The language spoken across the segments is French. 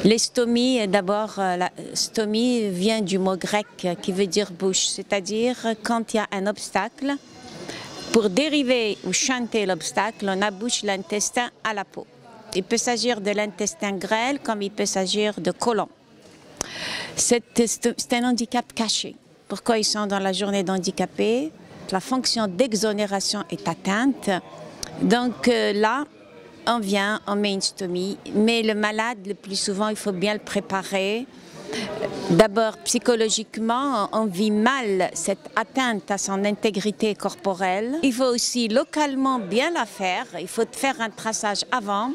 Les stomies, d'abord, la stomie vient du mot grec qui veut dire bouche, c'est-à-dire quand il y a un obstacle, pour dériver ou chanter l'obstacle, on abouche l'intestin à la peau. Il peut s'agir de l'intestin grêle comme il peut s'agir de côlon. C'est un handicap caché. Pourquoi ils sont dans la journée d'handicapés? La fonction d'exonération est atteinte. Donc là, on met une stomie, mais le malade, le plus souvent, il faut bien le préparer. D'abord, psychologiquement, on vit mal cette atteinte à son intégrité corporelle. Il faut aussi localement bien la faire. Il faut faire un traçage avant,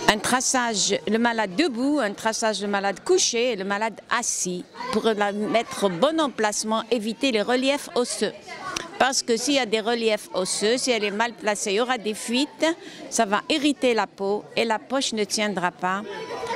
un traçage le malade debout, un traçage le malade couché et le malade assis pour la mettre au bon emplacement, éviter les reliefs osseux. Parce que s'il y a des reliefs osseux, si elle est mal placée, il y aura des fuites, ça va irriter la peau et la poche ne tiendra pas.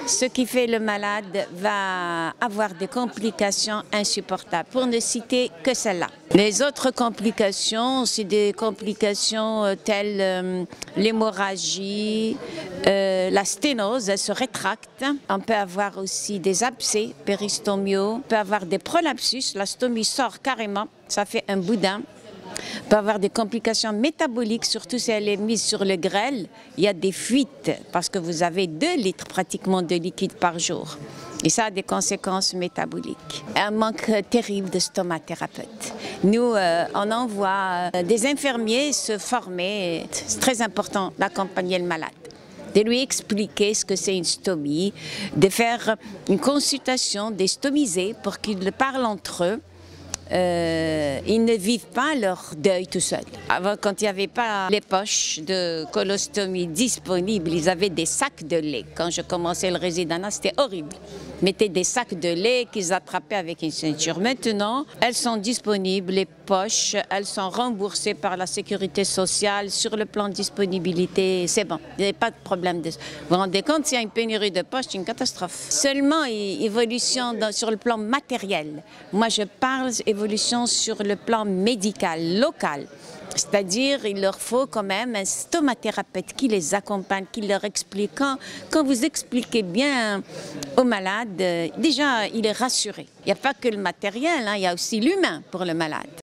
Ce qui fait le malade va avoir des complications insupportables, pour ne citer que celle-là. Les autres complications, c'est des complications telles l'hémorragie, la sténose, elle se rétracte. On peut avoir aussi des abcès péristomiaux, on peut avoir des prolapsus, la stomie sort carrément, ça fait un boudin. On peut avoir des complications métaboliques, surtout si elle est mise sur le grêle. Il y a des fuites parce que vous avez 2 litres pratiquement de liquide par jour. Et ça a des conséquences métaboliques. Un manque terrible de stomathérapeutes. Nous, on envoie des infirmiers se former. C'est très important d'accompagner le malade, de lui expliquer ce que c'est une stomie, de faire une consultation des stomisés pour qu'ils parlent entre eux. Ils ne vivent pas leur deuil tout seuls. Avant, quand il n'y avait pas les poches de colostomie disponibles, ils avaient des sacs de lait. Quand je commençais le résidanat, c'était horrible. Ils mettaient des sacs de lait qu'ils attrapaient avec une ceinture. Maintenant, elles sont disponibles, les poches, elles sont remboursées par la sécurité sociale. Sur le plan de disponibilité, c'est bon, il n'y a pas de problème. Vous vous rendez compte, s'il y a une pénurie de poches, c'est une catastrophe. Seulement, évolution sur le plan matériel. Moi, je parle évolution sur le plan médical, local. C'est-à-dire, il leur faut quand même un stomathérapeute qui les accompagne, qui leur explique. Quand vous expliquez bien au malade, déjà, il est rassuré. Il n'y a pas que le matériel, il y a aussi l'humain pour le malade.